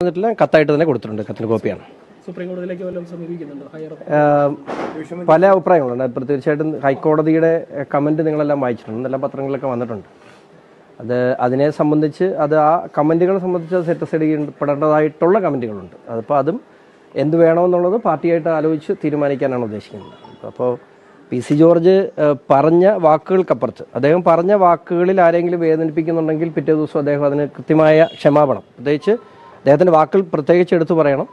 കത്തായിട്ട് തന്നെ കൊടുത്തിട്ടുണ്ട്. കത്തിന് കോപ്പിയാണ്. സുപ്രീം കോടതിയിലേക്ക് പല അഭിപ്രായങ്ങളുണ്ട്. തീർച്ചയായിട്ടും ഹൈക്കോടതിയുടെ കമന്റ് നിങ്ങളെല്ലാം വായിച്ചിട്ടുണ്ട്, എല്ലാ പത്രങ്ങളിലൊക്കെ വന്നിട്ടുണ്ട്. അതിനെ സംബന്ധിച്ച് ആ കമന്റുകളെ സംബന്ധിച്ച് സെറ്റിസ്ഫൈഡ് ചെയ്യപ്പെടേണ്ടതായിട്ടുള്ള കമന്റുകളുണ്ട്. അതിപ്പോൾ അതും എന്ത് വേണമെന്നുള്ളത് പാർട്ടിയായിട്ട് ആലോചിച്ച് തീരുമാനിക്കാനാണ് ഉദ്ദേശിക്കുന്നത്. അപ്പോൾ PC ജോർജ് പറഞ്ഞ വാക്കുകൾക്കപ്പുറത്ത് അദ്ദേഹം പറഞ്ഞ വാക്കുകളിൽ ആരെങ്കിലും വേദനിപ്പിക്കുന്നുണ്ടെങ്കിൽ പിറ്റേ ദിവസം അദ്ദേഹം അതിന് കൃത്യമായ ക്ഷമാപണം, പ്രത്യേകിച്ച് അദ്ദേഹത്തിൻ്റെ വാക്കുകൾ പ്രത്യേകിച്ച് എടുത്തു പറയണം.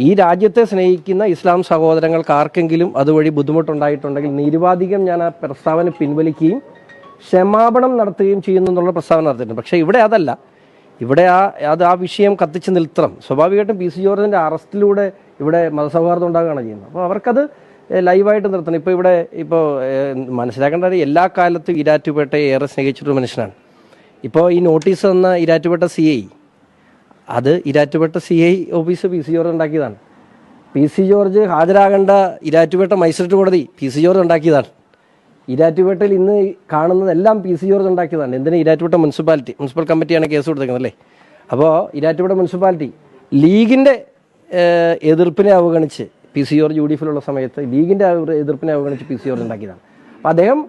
ഈ രാജ്യത്തെ സ്നേഹിക്കുന്ന ഇസ്ലാം സഹോദരങ്ങൾക്ക് ആർക്കെങ്കിലും അതുവഴി ബുദ്ധിമുട്ടുണ്ടായിട്ടുണ്ടെങ്കിൽ നിരുപാധികം ഞാൻ ആ പ്രസ്താവന പിൻവലിക്കുകയും ക്ഷമാപണം നടത്തുകയും ചെയ്യുന്നു എന്നുള്ള പ്രസ്താവന നടത്തിയിട്ടുണ്ട്. പക്ഷേ ഇവിടെ അതല്ല. ഇവിടെ ആ വിഷയം കത്തിച്ച് നിർത്തണം. സ്വാഭാവികമായിട്ടും PC ജോർജിൻ്റെ അറസ്റ്റിലൂടെ ഇവിടെ മതസൗഹാർദ്ദം ഉണ്ടാകുകയാണ് ചെയ്യുന്നത്. അപ്പോൾ അവർക്കത് ലൈവായിട്ട് നിർത്തണം. ഇപ്പോൾ മനസ്സിലാക്കേണ്ട എല്ലാ കാലത്തും ഈരാറ്റുപേട്ടയെ ഏറെ സ്നേഹിച്ചിട്ടൊരു മനുഷ്യനാണ്. ഇപ്പോൾ ഈ നോട്ടീസ് തന്ന ഈരാറ്റുപേട്ട CI, അത് Erattupetta CI office PC George ഉണ്ടാക്കിയതാണ്. PC ജോർജ് ഹാജരാകേണ്ട ഈരാറ്റുപേട്ട മജിസ്ട്രേറ്റ് കോടതി PC ജോർജ് ഉണ്ടാക്കിയതാണ്. ഈരാറ്റുപേട്ടയിൽ ഇന്ന് കാണുന്നതെല്ലാം PC ജോർജ് ഉണ്ടാക്കിയതാണ്. എന്തിനാ ഈരാറ്റുപേട്ട മുനിസിപ്പൽ കമ്മിറ്റിയാണ് കേസ് കൊടുത്തേക്കുന്നത് അല്ലേ? അപ്പോൾ ഈരാറ്റുപേട്ട മുനിസിപ്പാലിറ്റി ലീഗിൻ്റെ എതിർപ്പിനെ അവഗണിച്ച് PC ജോർജ് UDFിലുള്ള സമയത്ത് ലീഗിൻ്റെ എതിർപ്പിനെ അവഗണിച്ച് PC ജോർജ് ഉണ്ടാക്കിയതാണ്. അപ്പോൾ അദ്ദേഹം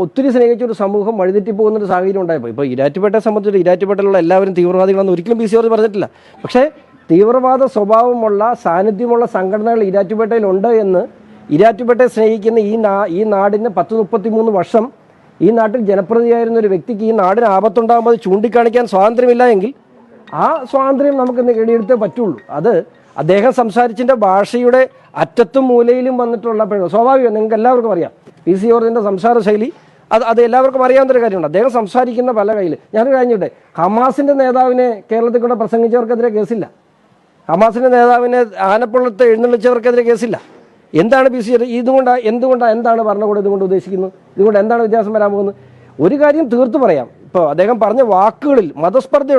ഒത്തിരി സ്നേഹിച്ചൊരു സമൂഹം വഴിതെറ്റി പോകുന്നൊരു സാഹചര്യം ഉണ്ടായപ്പോൾ ഇപ്പോൾ ഈരാറ്റുപേട്ടയെ സംബന്ധിച്ച് ഈരാറ്റുപേട്ടയിലുള്ള എല്ലാവരും തീവ്രവാദികളെന്ന് ഒരിക്കലും PC ജോർജ് പറഞ്ഞിട്ടില്ല. പക്ഷേ തീവ്രവാദ സ്വഭാവമുള്ള സാന്നിധ്യമുള്ള സംഘടനകൾ ഈരാറ്റുപേട്ടയിലുണ്ട് എന്ന് ഈരാറ്റുപേട്ടയെ സ്നേഹിക്കുന്ന ഈ നാടിന് 10-33 വർഷം ഈ നാട്ടിൽ ജനപ്രതിയായിരുന്ന ഒരു വ്യക്തിക്ക് ഈ നാടിന് ആപത്തുണ്ടാകുമ്പോൾ ചൂണ്ടിക്കാണിക്കാൻ സ്വാതന്ത്ര്യമില്ല എങ്കിൽ ആ സ്വാതന്ത്ര്യം നമുക്ക് നേടിയെടുത്തേ പറ്റുള്ളൂ. അത് അദ്ദേഹം സംസാരിച്ചതിൻ്റെ ഭാഷയുടെ അറ്റത്തും മൂലയിലും വന്നിട്ടുള്ള സ്വാഭാവികം നിങ്ങൾക്ക് എല്ലാവർക്കും അറിയാം. PC ജോർജിൻ്റെ സംസാര ശൈലി അത് എല്ലാവർക്കും അറിയാവുന്നൊരു കാര്യമുണ്ട്. അദ്ദേഹം സംസാരിക്കുന്ന പല കയ്യിൽ ഞാൻ കഴിഞ്ഞിട്ടെ ഹമാസിൻ്റെ നേതാവിനെ കേരളത്തിൽ കൂടെ പ്രസംഗിച്ചവർക്കെതിരെ കേസില്ല. ഹമാസിൻ്റെ നേതാവിനെ ആനപ്പുള്ളത്ത് എഴുന്നള്ളിച്ചവർക്കെതിരെ കേസില്ല. എന്താണ് PC ജോർജ് എന്താണ് ഭരണകൂടം ഇതുകൊണ്ട് ഉദ്ദേശിക്കുന്നത്? ഇതുകൊണ്ട് എന്താണ് വ്യത്യാസം വരാൻ പോകുന്നത്? ഒരു കാര്യം തീർത്തു പറയാം. ഇപ്പോൾ അദ്ദേഹം പറഞ്ഞ വാക്കുകളിൽ മതസ്പർദ്ധ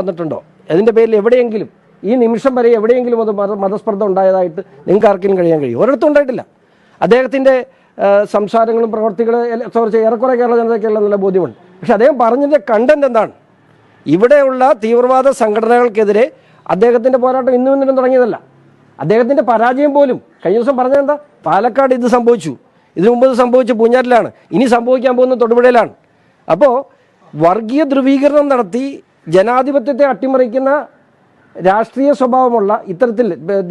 വന്നിട്ടുണ്ടോ? അതിൻ്റെ പേരിൽ എവിടെയെങ്കിലും ഈ നിമിഷം വരെ എവിടെയെങ്കിലും അത് മതസ്പർദ്ധ ഉണ്ടായതായിട്ട് നിങ്ങൾക്ക് ആർക്കെങ്കിലും കഴിയും? ഒരിടത്തും ഉണ്ടായിട്ടില്ല. അദ്ദേഹത്തിൻ്റെ സംസാരങ്ങളും പ്രവർത്തികളും ഏറെക്കുറെ കേരള ജനതയ്ക്കുള്ള നല്ല ബോധ്യമുണ്ട്. പക്ഷെ അദ്ദേഹം പറഞ്ഞതിൻ്റെ കണ്ടന്റ് എന്താണ്? ഇവിടെയുള്ള തീവ്രവാദ സംഘടനകൾക്കെതിരെ അദ്ദേഹത്തിൻ്റെ പോരാട്ടം ഇന്നും തുടങ്ങിയതല്ല. അദ്ദേഹത്തിൻ്റെ പരാജയം പോലും കഴിഞ്ഞ ദിവസം പറഞ്ഞത് എന്താ? പാലക്കാട് ഇത് സംഭവിച്ചു, ഇതിനു മുമ്പ് ഇത് സംഭവിച്ചു പൂഞ്ഞാറിലാണ്, ഇനി സംഭവിക്കാൻ പോകുന്നത് തൊടുപുഴയിലാണ്. അപ്പോൾ വർഗീയ ധ്രുവീകരണം നടത്തി ജനാധിപത്യത്തെ അട്ടിമറിക്കുന്ന രാഷ്ട്രീയ സ്വഭാവമുള്ള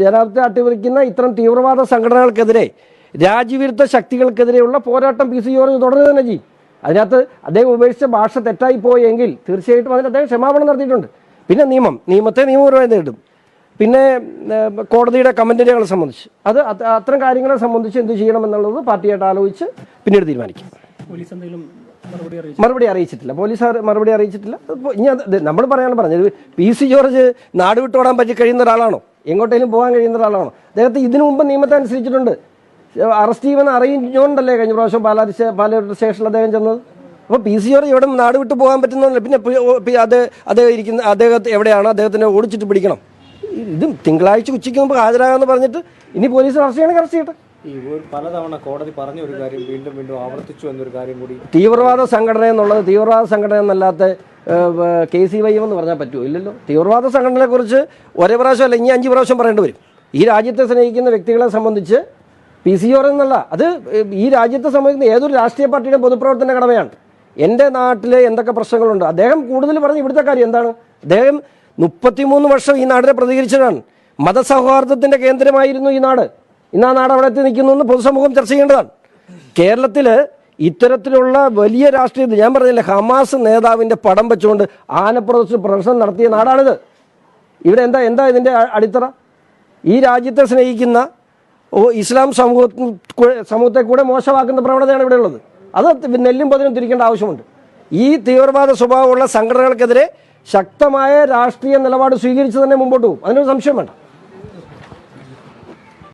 ജനാധിപത്യത്തെ അട്ടിമറിക്കുന്ന ഇത്തരം തീവ്രവാദ സംഘടനകൾക്കെതിരെ രാജ്യവിരുദ്ധ ശക്തികൾക്കെതിരെയുള്ള പോരാട്ടം PC ജോർജ് തുടരുക തന്നെ ചെയ്യും. അതിനകത്ത് അദ്ദേഹം ഉപേക്ഷിച്ച ഭാഷ തെറ്റായി പോയെങ്കിൽ തീർച്ചയായിട്ടും അതിന് അദ്ദേഹം ക്ഷമാപണം നടത്തിയിട്ടുണ്ട്. പിന്നെ നിയമത്തെ നിയമപരമായി നേരിടും. പിന്നെ കോടതിയുടെ കമന്റുകളെ സംബന്ധിച്ച് അത്തരം കാര്യങ്ങളെ സംബന്ധിച്ച് എന്ത് ചെയ്യണമെന്നുള്ളത് പാർട്ടിയായിട്ട് ആലോചിച്ച് പിന്നീട് തീരുമാനിക്കും. മറുപടി അറിയിച്ചിട്ടില്ല. പോലീസ് മറുപടി അറിയിച്ചിട്ടില്ല. ഇനി നമ്മൾ പറഞ്ഞത് PC ജോർജ് നാട് വിട്ടോടാൻ പറ്റി കഴിയുന്ന ഒരാളാണോ? എങ്ങോട്ടേലും പോകാൻ കഴിയുന്ന ഒരാളാണോ? അദ്ദേഹത്തെ ഇതിനു മുമ്പ് നിയമത്തെ അനുസരിച്ചിട്ടുണ്ട്. അറസ്റ്റ് ചെയ്യുമെന്ന് അറിയിച്ചുകൊണ്ടല്ലേ കഴിഞ്ഞ പ്രാവശ്യം പാലാ സ്റ്റേഷനിൽ അദ്ദേഹം ചെന്നത്. അപ്പോൾ PC ജോർജ് എവിടെ നാട് വിട്ട് പോകാൻ പറ്റുന്നതല്ല. പിന്നെ അദ്ദേഹത്തെ എവിടെയാണ്? അദ്ദേഹത്തിനെ ഓടിച്ചിട്ട് പിടിക്കണം. ഇത് തിങ്കളാഴ്ച ഉച്ചയ്ക്ക് മുമ്പ് ഹാജരാകാമെന്ന് പറഞ്ഞിട്ട് ഇനി പോലീസ് അറസ്റ്റ് ചെയ്യണമെങ്കിൽ അറസ്റ്റ് ചെയ്യട്ടെ. പലതവണ കോടതി പറഞ്ഞ ഒരു കാര്യം വീണ്ടും ആവർത്തിച്ചു എന്നൊരു കാര്യം കൂടി. തീവ്രവാദ സംഘടന എന്നുള്ളത് തീവ്രവാദ സംഘടന എന്നല്ലാത്ത KCYM എന്ന് പറഞ്ഞാൽ പറ്റുമോ? ഇല്ലല്ലോ. തീവ്രവാദ സംഘടനയെ കുറിച്ച് ഒരേ പ്രാവശ്യം അല്ല, ഇനി 5 പ്രാവശ്യം പറയേണ്ടി വരും. ഈ രാജ്യത്തെ സ്നേഹിക്കുന്ന വ്യക്തികളെ സംബന്ധിച്ച് PC ജോർജ് എന്നല്ല, അത് ഈ രാജ്യത്തെ സംബന്ധിക്കുന്ന ഏതൊരു രാഷ്ട്രീയ പാർട്ടിയുടെ പൊതുപ്രവർത്തന കടമയാണ്. എൻ്റെ നാട്ടിലെ എന്തൊക്കെ പ്രശ്നങ്ങളുണ്ട് അദ്ദേഹം കൂടുതൽ പറഞ്ഞ് ഇവിടുത്തെ കാര്യം എന്താണ്? അദ്ദേഹം 33 വർഷം ഈ നാടിനെ പ്രതികരിച്ചതാണ്. മതസൗഹാർദ്ദത്തിൻ്റെ കേന്ദ്രമായിരുന്നു ഈ നാട്. ഇന്ന് ആ നാട് അവിടെ എത്തി നിൽക്കുന്നു എന്ന് പൊതുസമൂഹം ചർച്ച ചെയ്യേണ്ടതാണ്. കേരളത്തിൽ ഇത്തരത്തിലുള്ള വലിയ രാഷ്ട്രീയ ഞാൻ പറഞ്ഞില്ല, ഹമാസ് നേതാവിൻ്റെ പടം വെച്ചുകൊണ്ട് ആനപ്പുറത്ത് പ്രദർശനം നടത്തിയ നാടാണിത്. ഇവിടെ എന്താ ഇതിൻ്റെ അടിത്തറ? ഈ രാജ്യത്തെ സ്നേഹിക്കുന്ന ഇസ്ലാം സമൂഹത്തെ കൂടെ മോശമാക്കുന്ന പ്രവണതയാണ് ഇവിടെ ഉള്ളത്. അത് നെല്ലും പതിനും തിരിക്കേണ്ട ആവശ്യമുണ്ട്. ഈ തീവ്രവാദ സ്വഭാവമുള്ള സംഘടനകൾക്കെതിരെ ശക്തമായ രാഷ്ട്രീയ നിലപാട് സ്വീകരിച്ച് തന്നെ മുമ്പോട്ട് പോകും. അതിനൊരു സംശയം വേണ്ട.